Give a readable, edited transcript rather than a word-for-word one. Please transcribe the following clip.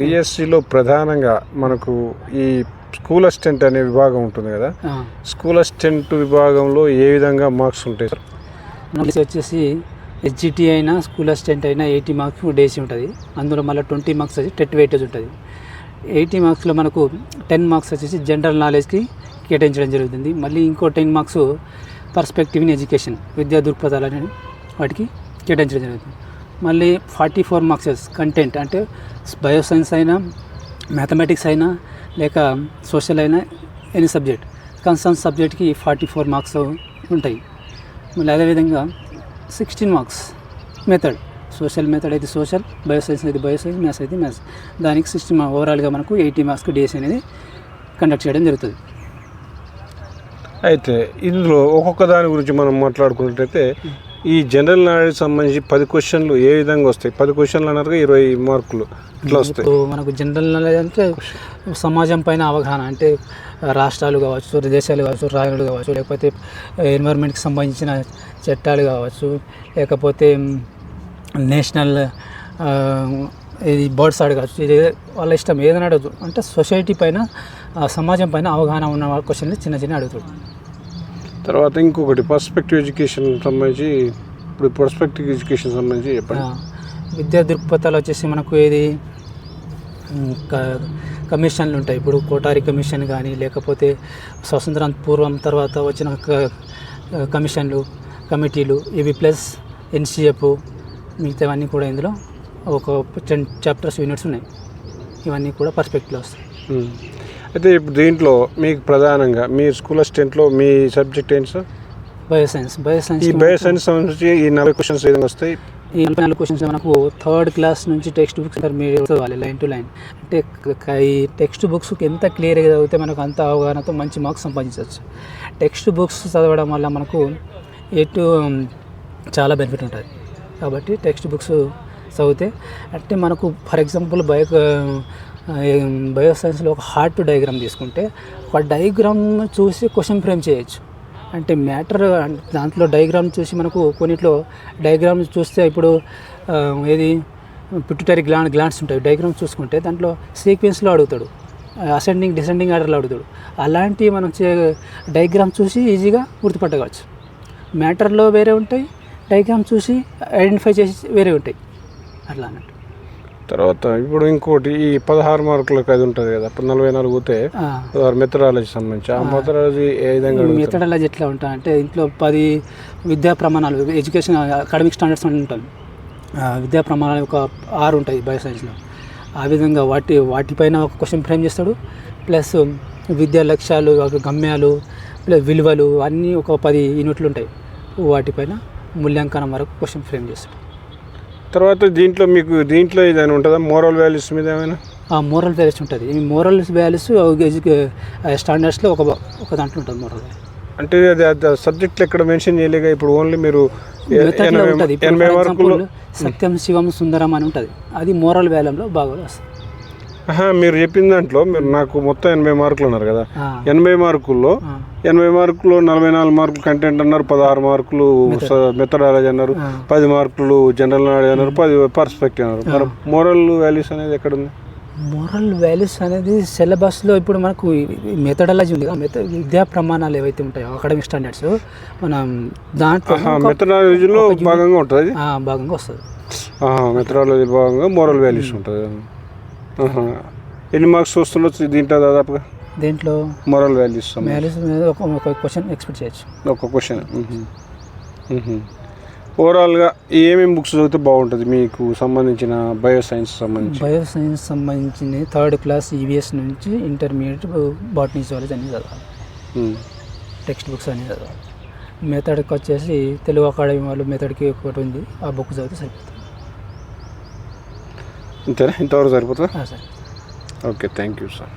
డిఎస్సిలో ప్రధానంగా మనకు ఈ స్కూల్ అసిస్టెంట్ అనే విభాగం ఉంటుంది కదా, స్కూల్ అసిస్టెంట్ విభాగంలో ఏ విధంగా మార్క్స్ ఉంటాయి సార్? వచ్చేసి హెచ్జిటి అయినా స్కూల్ అసిస్టెంట్ అయినా 80 మార్క్స్ డేసీ ఉంటుంది. అందులో మళ్ళీ 20 మార్క్స్ వచ్చి టెట్ వెయిటేజ్ ఉంటుంది. 80 మార్క్స్లో మనకు 10 మార్క్స్ వచ్చేసి జనరల్ నాలెడ్జ్కి కేటాయించడం జరుగుతుంది. మళ్ళీ ఇంకో 10 మార్క్స్ పర్స్పెక్టివ్ ఇన్ ఎడ్యుకేషన్, విద్యా దృక్పథాలని వాటికి కేటాయించడం జరుగుతుంది. మళ్ళీ 44 మార్క్స్ కంటెంట్, అంటే బయోసైన్స్ అయినా మ్యాథమెటిక్స్ అయినా లేక సోషల్ అయినా ఎనీ సబ్జెక్ట్, కన్సర్న్ సబ్జెక్ట్కి 44 మార్క్స్ ఉంటాయి. మళ్ళీ అదేవిధంగా 16 మార్క్స్ మెథడ్, సోషల్ మెథడ్ అయితే సోషల్, బయోసైన్స్ అయితే బయోసైన్స్, మ్యాథ్స్ అయితే మ్యాథ్స్, దానికి 16 ఓవరాల్గా మనకు 80 మార్క్స్కి డిఎస్సి అనేది కండక్ట్ చేయడం జరుగుతుంది. అయితే ఇందులో ఒక్కొక్క దాని గురించి మనం మాట్లాడుకున్నట్టయితే ఈ జనరల్ నాలెడ్జ్ సంబంధించి 10 క్వశ్చన్లు ఏ విధంగా వస్తాయి? 10 క్వశ్చన్లు అన్నారు, 20 మార్కులు ఇట్లా వస్తాయి. మనకు జనరల్ నాలెడ్జ్ అంటే సమాజం పైన అవగాహన, అంటే రాష్ట్రాలు కావచ్చు, దేశాలు కావచ్చు, రాష్ట్రాలు కావచ్చు, లేకపోతే ఎన్విరాన్మెంట్కి సంబంధించిన చట్టాలు కావచ్చు, లేకపోతే నేషనల్ ఇది బర్డ్స్ అడగచ్చు, ఇది వాళ్ళ ఇష్టం ఏదైనా అడగదు. అంటే సొసైటీ పైన సమాజం పైన అవగాహన ఉన్న క్వశ్చన్లు చిన్న చిన్న అడుగుతాడు. తర్వాత ఇంకొకటి పర్స్పెక్టివ్ ఎడ్యుకేషన్ సంబంధించి, ఇప్పుడు పర్స్పెక్టివ్ ఎడ్యుకేషన్ సంబంధించి చెప్పండి. విద్యా దృక్పథాలు వచ్చేసి మనకు ఏది కమిషన్లు ఉంటాయి. ఇప్పుడు కోటారి కమిషన్ కానీ, లేకపోతే స్వతంత్రం పూర్వం తర్వాత వచ్చిన కమిషన్లు, కమిటీలు, ఇవి ప్లస్ ఎన్సిఎఫ్, మిగతావన్నీ కూడా ఇందులో ఒక 10 చాప్టర్స్ యూనిట్స్ ఉన్నాయి. ఇవన్నీ కూడా పర్స్పెక్టివ్లో వస్తాయి. అయితే ఇప్పుడు దీంట్లో మీకు ప్రధానంగా మీ స్కూల్ అసిస్టెంట్లో మీ సబ్జెక్ట్ ఏంటి సార్? బయోసైన్స్. ఈ బయోసైన్స్ సంబంధించి ఈ 40 క్వశ్చన్స్ ఏదైనా వస్తాయి. ఈ 44 క్వశ్చన్స్ మనకు 3rd క్లాస్ నుంచి టెక్స్ట్ బుక్స్ మీరు చదవాలి లైన్ టు లైన్. అంటే ఈ టెక్స్ట్ బుక్స్ ఎంత క్లియర్గా చదివితే మనకు అంత అవగాహనతో మంచి మార్క్స్ సంపాదించవచ్చు. టెక్స్ట్ బుక్స్ చదవడం వల్ల మనకు చాలా బెనిఫిట్ ఉంటుంది. కాబట్టి టెక్స్ట్ బుక్స్ చదివితే, అంటే మనకు ఫర్ ఎగ్జాంపుల్ బయోసైన్స్లో ఒక హార్ట్ డయాగ్రామ్ తీసుకుంటే ఒక డయాగ్రామ్ చూసి క్వశ్చన్ ఫ్రేమ్ చేయొచ్చు. అంటే మ్యాటర్ దాంట్లో డయాగ్రామ్ చూసి మనకు కొన్నిట్లో డయాగ్రామ్ చూస్తే ఇప్పుడు ఏది పిట్యూటరీ గ్లాండ్స్ ఉంటాయి. డయాగ్రామ్ చూసుకుంటే దాంట్లో సీక్వెన్స్లో అడుగుతాడు, అసెండింగ్ డిసెండింగ్ ఆర్డర్లో అడుగుతాడు. అలాంటివి మనం డయాగ్రామ్ చూసి ఈజీగా గుర్తుపట్టవచ్చు. మ్యాటర్లో వేరే ఉంటాయి, డయాగ్రామ్ చూసి ఐడెంటిఫై చేసి వేరే ఉంటాయి, అట్లా అన్నట్టు. తర్వాత ఇప్పుడు ఇంకోటి ఈ 16 మార్కులకు అది ఉంటుంది కదా, 44 పోతే 16 మెథడాలజీ సంబంధించి, ఆ మెథడాలజీ ఏ విధంగా? మెథడాలజీ ఎట్లా ఉంటాయి అంటే ఇంట్లో 10 విద్యా ప్రమాణాలు, ఎడ్యుకేషన్ అకాడమిక్ స్టాండర్డ్స్ ఉంటాయి. విద్యా ప్రమాణాలు ఒక 6 ఉంటాయి బయోసైన్స్లో. ఆ విధంగా వాటిపైన ఒక క్వశ్చన్ ఫ్రేమ్ చేస్తాడు. ప్లస్ విద్యా లక్ష్యాలు, గమ్యాలు, ప్లస్ విలువలు అన్నీ ఒక 10 యూనిట్లు ఉంటాయి. వాటిపైన మూల్యాంకనం వరకు క్వశ్చన్ ఫ్రేమ్ చేస్తాడు. తర్వాత దీంట్లో ఏదైనా ఉంటుందా మోరల్ వాల్యూస్ మీద ఏమైనా? మోరల్ వాల్యూస్ ఉంటుంది. ఈ మోరల్ వాల్యూస్ స్టాండర్డ్స్లో ఒక దాంట్లో ఉంటుంది మోరల్ వాల్యూ. అంటే అది సబ్జెక్టులు ఎక్కడ మెన్షన్ చేయలేక, ఇప్పుడు ఓన్లీ మీరు 80 మార్కులు సత్యం శివం సుందరం అని ఉంటుంది, అది మోరల్ వాల్యూలో బాగా వస్తుంది. మీరు చెప్పిన దాంట్లో మీరు నాకు మొత్తం 80 మార్కులు అన్నారు కదా, 80 మార్కుల్లో 44 మార్కులు కంటెంట్ అన్నారు, 16 మార్కులు మెథడాలజీ అన్నారు, 10 మార్కులు జనరల్ నాలెడ్జ్ అన్నారు, 10 పర్స్పెక్టివ్ అన్నారు. మరి మోరల్ వాల్యూస్ అనేది ఎక్కడ ఉంది? మోరల్ వాల్యూస్ అనేది సిలబస్లో ఇప్పుడు మనకు మెథడాలజీ ఉంది, విద్యా ప్రమాణాలు ఏవైతే ఉంటాయో అకాడమిక్ స్టాండర్డ్స్, మనం దాంట్లో మెథడాలజీలో భాగంగా ఉంటుంది, భాగంగా వస్తుంది. మెథడాలజీ భాగంగా మోరల్ వాల్యూస్ ఉంటుంది. ఎన్ని మార్క్స్ వస్తుండొచ్చు దీంట్లో దాదాపుగా? దీంట్లో మోరల్ వాల్యూస్ మీద ఒక క్వశ్చన్ ఎక్స్పెక్ట్ చేయొచ్చు. ఒక క్వశ్చన్. ఓవరాల్గా ఏమేమి బుక్స్ చదివితే బాగుంటుంది మీకు సంబంధించిన బయోసైన్స్ సంబంధించిన 3rd క్లాస్ ఈవీఎస్ నుంచి ఇంటర్మీడియట్ బాటనీ జువాలజీ అన్నీ చదవాలి. టెక్స్ట్ బుక్స్ అన్నీ చదవాలి. మెథడ్కి వచ్చేసి తెలుగు అకాడమీ వాళ్ళు మెథడ్కి ఒకటి ఉంది, ఆ బుక్ చదివితే సరిపోతుంది. అంతేనా? ఇంతవరకు సరిపోతుందా? సరే. Okay, thank you sir.